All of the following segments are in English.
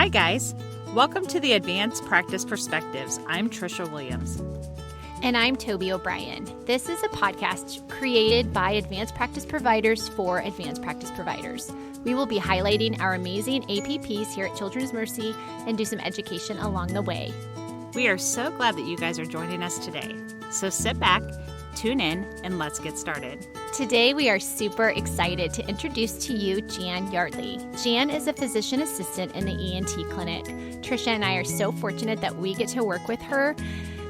Hi, guys. Welcome to the Advanced Practice Perspectives. I'm Trisha Williams. And I'm Toby O'Brien. This is a podcast created by advanced practice providers for advanced practice providers. We will be highlighting our amazing APPs here at Children's Mercy and do some education along the way. We are so glad that you guys are joining us today. So sit back, tune in, and let's get started. Today, we are super excited to introduce to you Jan Yardley. Jan is a physician assistant in the ENT clinic. Trisha and I are so fortunate that we get to work with her.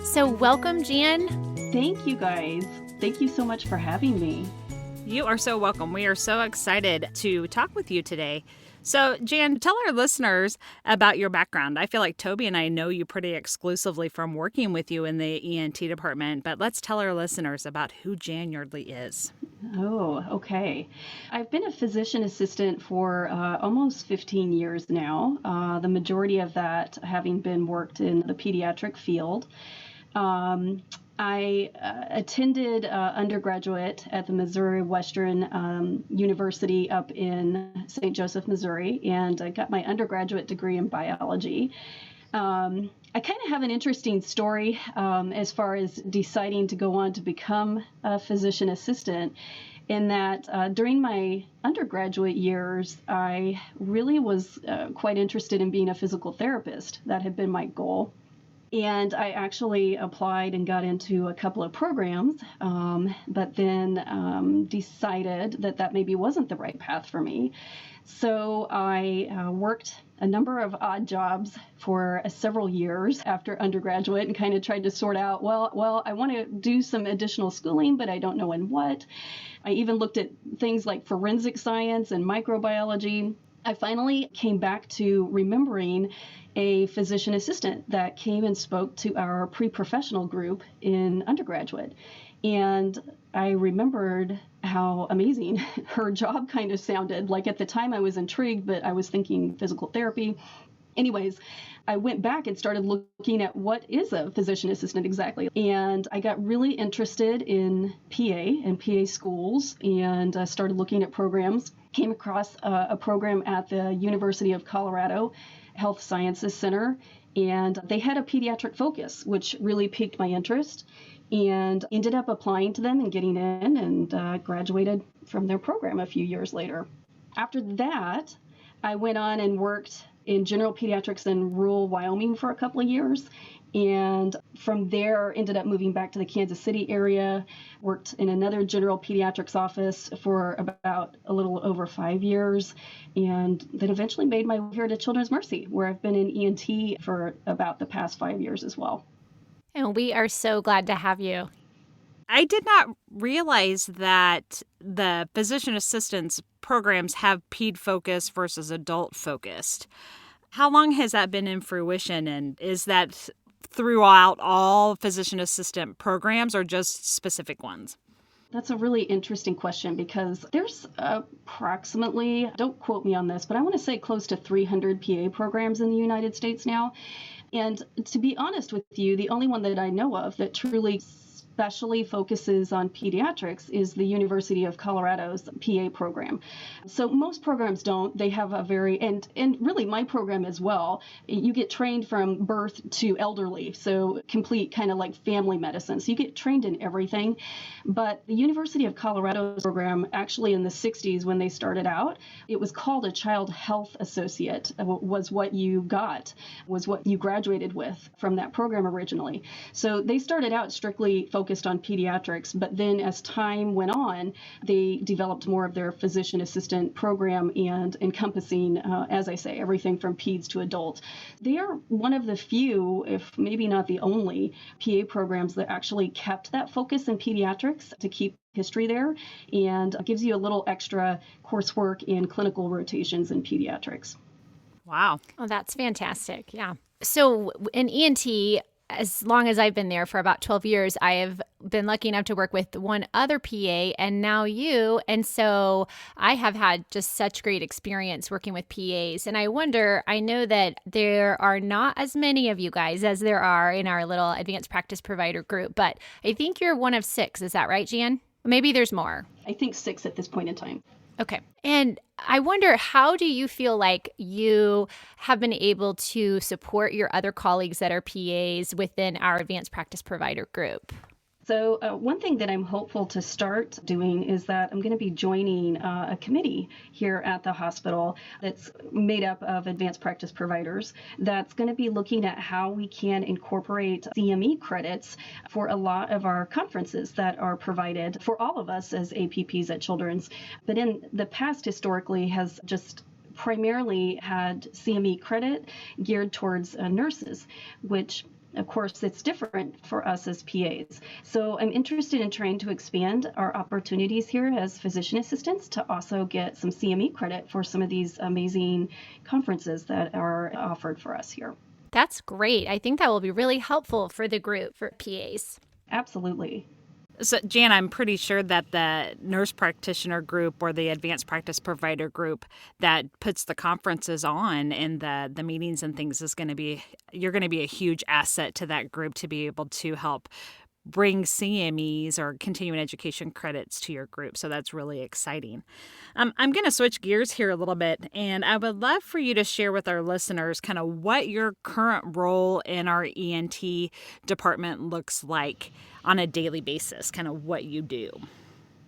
So welcome, Jan. Thank you, guys. Thank you so much for having me. You are so welcome. We are so excited to talk with you today. So, Jan, tell our listeners about your background. I feel like Toby and I know you pretty exclusively from working with you in the ENT department, but let's tell our listeners about who Jan Yardley is. Oh, okay. I've been a physician assistant for almost 15 years now, the majority of that having been worked in the pediatric field. I attended undergraduate at the Missouri Western University up in St. Joseph, Missouri, and I got my undergraduate degree in biology. I kind of have an interesting story as far as deciding to go on to become a physician assistant, in that during my undergraduate years, I really was quite interested in being a physical therapist. That had been my goal. And I actually applied and got into a couple of programs, but then decided that maybe wasn't the right path for me. So I worked a number of odd jobs for several years after undergraduate and kind of tried to sort out, well, I want to do some additional schooling, but I don't know in what. I even looked at things like forensic science and microbiology. I finally came back to remembering a physician assistant that came and spoke to our pre-professional group in undergraduate. And I remembered how amazing her job kind of sounded. Like at the time I was intrigued, but I was thinking physical therapy. Anyways, I went back and started looking at what is a physician assistant exactly. And I got really interested in PA and PA schools and started looking at programs. Came across a program at the University of Colorado Health Sciences Center, and they had a pediatric focus, which really piqued my interest, and ended up applying to them and getting in and graduated from their program a few years later. After that, I went on and worked in general pediatrics in rural Wyoming for a couple of years. And from there, ended up moving back to the Kansas City area, worked in another general pediatrics office for about a little over 5 years, and then eventually made my way here to Children's Mercy, where I've been in ENT for about the past 5 years as well. And we are so glad to have you. I did not realize that the physician assistants programs have ped focused versus adult focused. How long has that been in fruition, and is that throughout all physician assistant programs or just specific ones? That's a really interesting question because there's approximately, don't quote me on this, but I want to say close to 300 PA programs in the United States now. And to be honest with you, the only one that I know of that truly specially focuses on pediatrics is the University of Colorado's PA program. So most programs don't. They have a very, and really my program as well, you get trained from birth to elderly, so complete kind of like family medicine. So you get trained in everything. But the University of Colorado's program, actually in the 60s when they started out, it was called a child health associate, was what you got, was what you graduated with from that program originally. So they started out strictly focused on pediatrics, but then as time went on, they developed more of their physician assistant program and encompassing, as I say, everything from peds to adult. They are one of the few, if maybe not the only, PA programs that actually kept that focus in pediatrics to keep history there, and gives you a little extra coursework in clinical rotations in pediatrics. Wow. Oh, that's fantastic. Yeah. So in ENT, as long as I've been there for about 12 years, I have been lucky enough to work with one other PA and now you. And so I have had just such great experience working with PAs. And I wonder, I know that there are not as many of you guys as there are in our little advanced practice provider group, but I think you're one of 6. Is that right, Jan? Maybe there's more. I think 6 at this point in time. Okay. And I wonder, how do you feel like you have been able to support your other colleagues that are PAs within our advanced practice provider group? So, one thing that I'm hopeful to start doing is that I'm going to be joining a committee here at the hospital that's made up of advanced practice providers that's going to be looking at how we can incorporate CME credits for a lot of our conferences that are provided for all of us as APPs at Children's. But in the past, historically, has just primarily had CME credit geared towards nurses, which of course, it's different for us as PAs. So I'm interested in trying to expand our opportunities here as physician assistants to also get some CME credit for some of these amazing conferences that are offered for us here. That's great. I think that will be really helpful for the group for PAs. Absolutely. So, Jan, I'm pretty sure that the nurse practitioner group or the advanced practice provider group that puts the conferences on and the meetings and things is going to be, you're going to be a huge asset to that group to be able to help bring CMEs or continuing education credits to your group. So that's really exciting. I'm going to switch gears here a little bit, and I would love for you to share with our listeners kind of what your current role in our ENT department looks like on a daily basis, kind of what you do.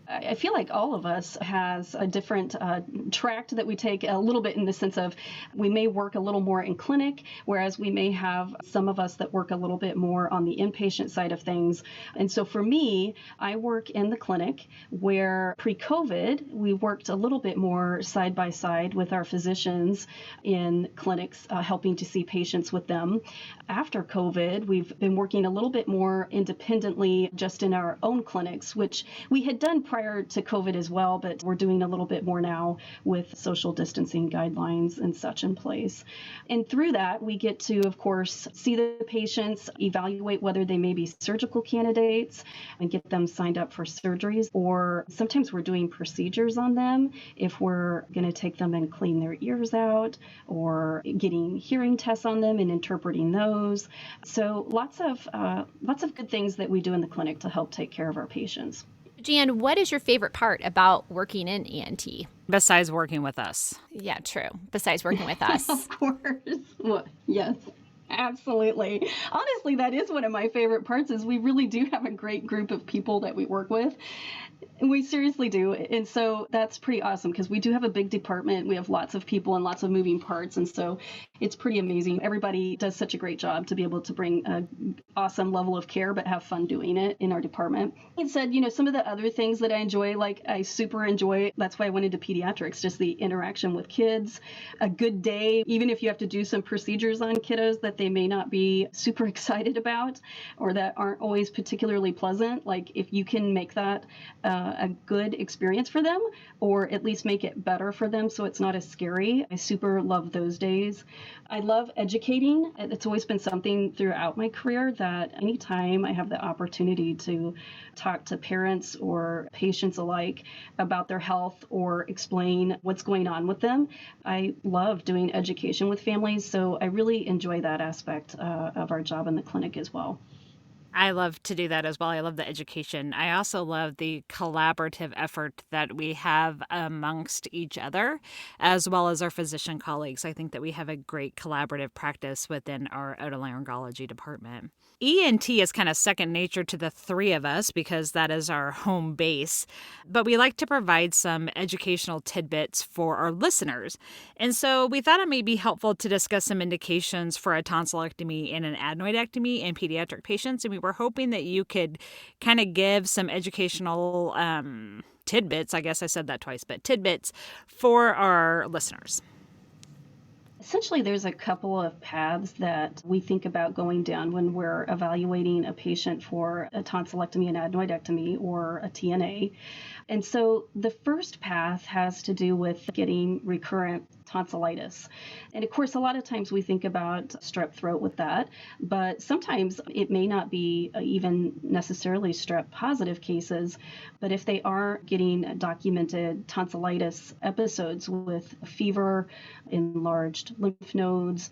I feel like all of us has a different tract that we take a little bit in the sense of we may work a little more in clinic, whereas we may have some of us that work a little bit more on the inpatient side of things. And so for me, I work in the clinic where pre-COVID, we worked a little bit more side by side with our physicians in clinics, helping to see patients with them. After COVID, we've been working a little bit more independently just in our own clinics, which we had done prior to COVID as well, but we're doing a little bit more now with social distancing guidelines and such in place. And through that, we get to, of course, see the patients, evaluate whether they may be surgical candidates, and get them signed up for surgeries. Or sometimes we're doing procedures on them if we're going to take them and clean their ears out, or getting hearing tests on them and interpreting those. So lots of good things that we do in the clinic to help take care of our patients. Jan, what is your favorite part about working in ENT? Besides working with us. Yeah, true. Besides working with us. Of course. Well, yes. Absolutely. Honestly, that is one of my favorite parts is we really do have a great group of people that we work with. We seriously do. And so that's pretty awesome because we do have a big department. We have lots of people and lots of moving parts. And so it's pretty amazing. Everybody does such a great job to be able to bring an awesome level of care, but have fun doing it in our department. It said, some of the other things that I enjoy, like I super enjoy, that's why I went into pediatrics, just the interaction with kids, a good day, even if you have to do some procedures on kiddos that they may not be super excited about or that aren't always particularly pleasant. Like if you can make that a good experience for them, or at least make it better for them so it's not as scary. I super love those days. I love educating. It's always been something throughout my career that anytime I have the opportunity to talk to parents or patients alike about their health or explain what's going on with them, I love doing education with families. So I really enjoy that aspect of our job in the clinic as well. I love to do that as well. I love the education. I also love the collaborative effort that we have amongst each other, as well as our physician colleagues. I think that we have a great collaborative practice within our otolaryngology department. ENT is kind of second nature to the three of us because that is our home base, but we like to provide some educational tidbits for our listeners. And so we thought it may be helpful to discuss some indications for a tonsillectomy and an adenoidectomy in pediatric patients. And we were hoping that you could kind of give some educational tidbits. I guess I said that twice, but tidbits for our listeners. Essentially, there's a couple of paths that we think about going down when we're evaluating a patient for a tonsillectomy and adenoidectomy or a TNA. And so the first path has to do with getting recurrent tonsillitis. And of course, a lot of times we think about strep throat with that, but sometimes it may not be even necessarily strep positive cases. But if they are getting documented tonsillitis episodes with fever, enlarged lymph nodes,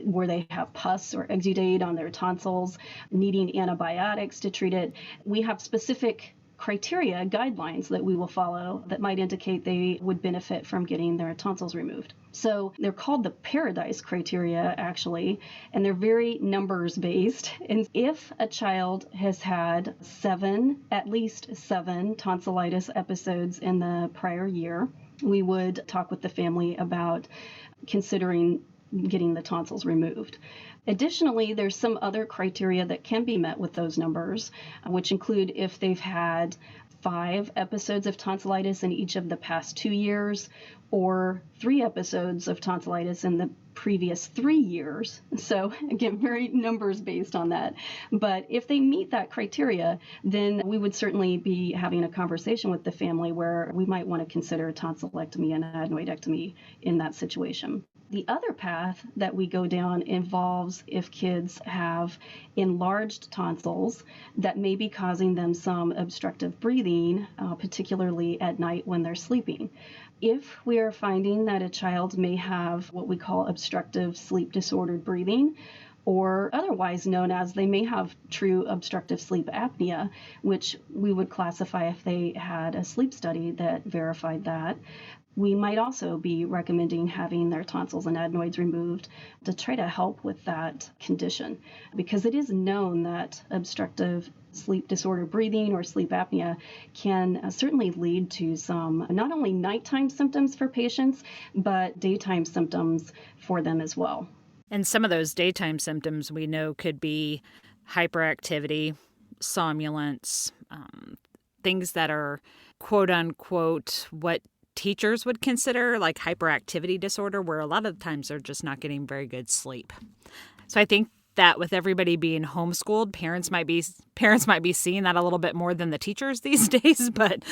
where they have pus or exudate on their tonsils, needing antibiotics to treat it, we have specific criteria, guidelines that we will follow that might indicate they would benefit from getting their tonsils removed. So they're called the Paradise criteria, actually, and they're very numbers based. And if a child has had at least seven tonsillitis episodes in the prior year, we would talk with the family about considering getting the tonsils removed. Additionally, there's some other criteria that can be met with those numbers, which include if they've had 5 episodes of tonsillitis in each of the past 2 years, or 3 episodes of tonsillitis in the previous 3 years. So again, very numbers based on that. But if they meet that criteria, then we would certainly be having a conversation with the family where we might want to consider tonsillectomy and adenoidectomy in that situation. The other path that we go down involves if kids have enlarged tonsils that may be causing them some obstructive breathing, particularly at night when they're sleeping. If we are finding that a child may have what we call obstructive sleep disordered breathing, or otherwise known as they may have true obstructive sleep apnea, which we would classify if they had a sleep study that verified that, we might also be recommending having their tonsils and adenoids removed to try to help with that condition, because it is known that obstructive sleep disorder breathing or sleep apnea can certainly lead to some not only nighttime symptoms for patients, but daytime symptoms for them as well. And some of those daytime symptoms we know could be hyperactivity, somnolence, things that are quote unquote what teachers would consider like hyperactivity disorder, where a lot of the times they're just not getting very good sleep. So I think that with everybody being homeschooled, parents might be seeing that a little bit more than the teachers these days, but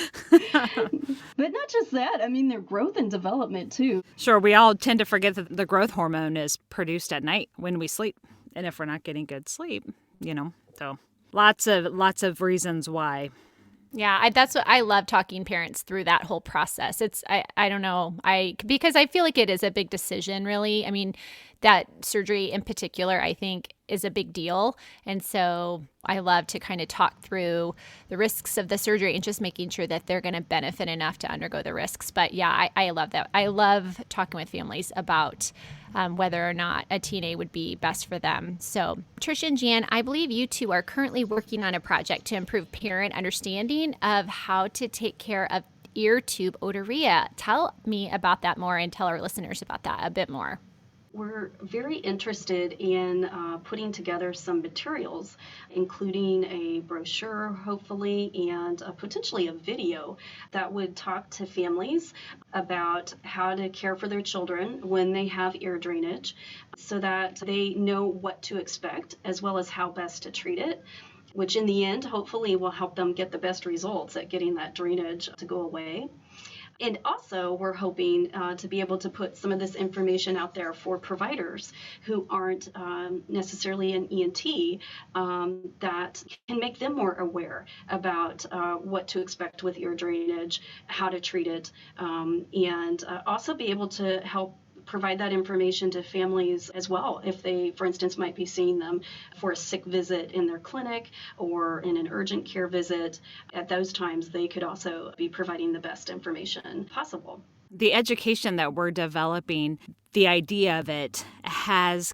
But not just that, I mean, their growth and development too. Sure, we all tend to forget that the growth hormone is produced at night when we sleep. And if we're not getting good sleep, so lots of reasons why. Yeah, that's what I love, talking parents through that whole process. I don't know, because I feel like it is a big decision, really. I mean, that surgery in particular, I think, is a big deal. And so I love to kind of talk through the risks of the surgery and just making sure that they're going to benefit enough to undergo the risks. But yeah, I love that. I love talking with families about whether or not a TNA would be best for them. So Tricia and Jan, I believe you two are currently working on a project to improve parent understanding of how to take care of ear tube otorrhea. Tell me about that more and tell our listeners about that a bit more. We're very interested in putting together some materials, including a brochure, hopefully, and potentially a video that would talk to families about how to care for their children when they have ear drainage, so that they know what to expect as well as how best to treat it, which in the end, hopefully, will help them get the best results at getting that drainage to go away. And also, we're hoping to be able to put some of this information out there for providers who aren't necessarily an ENT, that can make them more aware about what to expect with ear drainage, how to treat it, and also be able to help provide that information to families as well. If they, for instance, might be seeing them for a sick visit in their clinic or in an urgent care visit, at those times they could also be providing the best information possible. The education that we're developing, the idea of it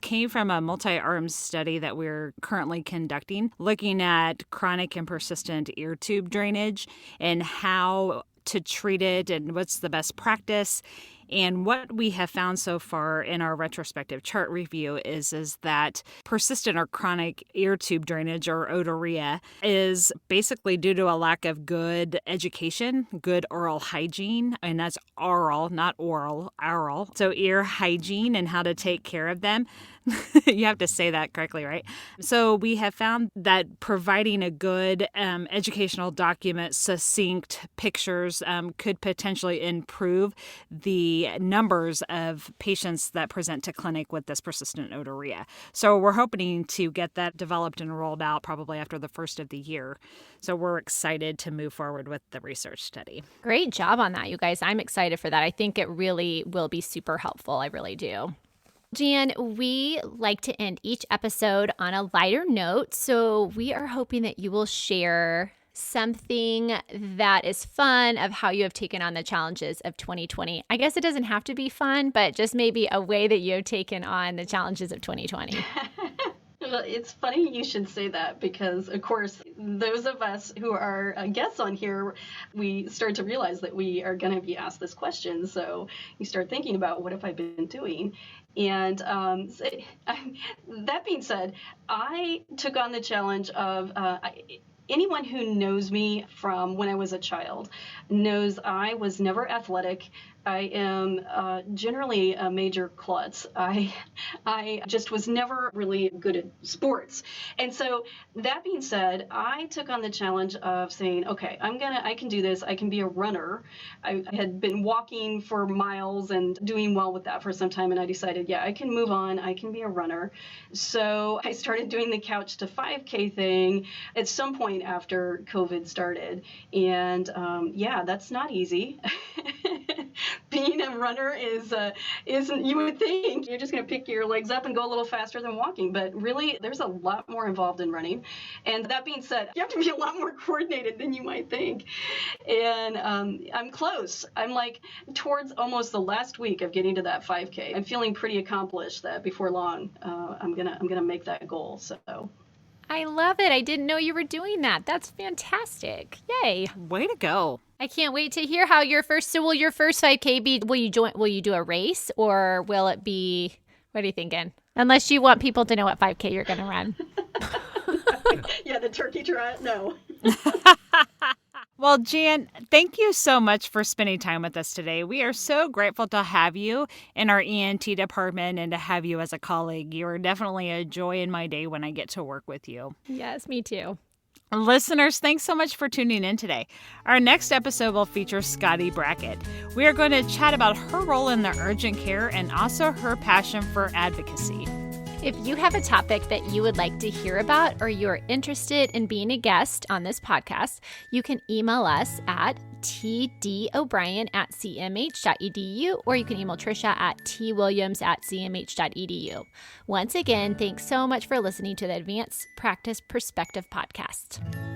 came from a multi-arm study that we're currently conducting, looking at chronic and persistent ear tube drainage and how to treat it and what's the best practice. And what we have found so far in our retrospective chart review is that persistent or chronic ear tube drainage, or otorrhea, is basically due to a lack of good education, good oral hygiene, and that's oral, not oral, oral. So ear hygiene and how to take care of them. You have to say that correctly, right? So we have found that providing a good educational document, succinct pictures, could potentially improve the numbers of patients that present to clinic with this persistent otorrhea. So we're hoping to get that developed and rolled out probably after the first of the year. So we're excited to move forward with the research study. Great job on that, you guys. I'm excited for that. I think it really will be super helpful. I really do. Jan, we like to end each episode on a lighter note, so we are hoping that you will share something that is fun of how you have taken on the challenges of 2020. I guess it doesn't have to be fun, but just maybe a way that you have taken on the challenges of 2020. Well, it's funny you should say that because, of course, those of us who are guests on here, we start to realize that we are going to be asked this question. So you start thinking about what have I been doing? And that being said, I took on the challenge of anyone who knows me from when I was a child knows I was never athletic. I am generally a major klutz. I just was never really good at sports. And so that being said, I took on the challenge of saying, okay, I can do this. I can be a runner. I had been walking for miles and doing well with that for some time. And I decided, yeah, I can move on. I can be a runner. So I started doing the couch to 5K thing at some point after COVID started. And yeah, that's not easy. Being a runner isn't, you would think you're just going to pick your legs up and go a little faster than walking, but really there's a lot more involved in running. And that being said, you have to be a lot more coordinated than you might think. And I'm close. I'm like towards almost the last week of getting to that 5K. I'm feeling pretty accomplished that before long I'm gonna make that goal. So. I love it. I didn't know you were doing that. That's fantastic. Yay. Way to go. I can't wait to hear how your first 5K be? Will you do a race or will it be, what are you thinking? Unless you want people to know what 5K you're going to run. Yeah, the turkey trot. No. Well, Jan, thank you so much for spending time with us today. We are so grateful to have you in our ENT department and to have you as a colleague. You are definitely a joy in my day when I get to work with you. Yes, me too. Listeners, thanks so much for tuning in today. Our next episode will feature Scotty Brackett. We are going to chat about her role in the urgent care and also her passion for advocacy. If you have a topic that you would like to hear about or you're interested in being a guest on this podcast, you can email us at tdobrien@cmh.edu or you can email Trisha at twilliams@cmh.edu. Once again, thanks so much for listening to the Advanced Practice Perspective Podcast.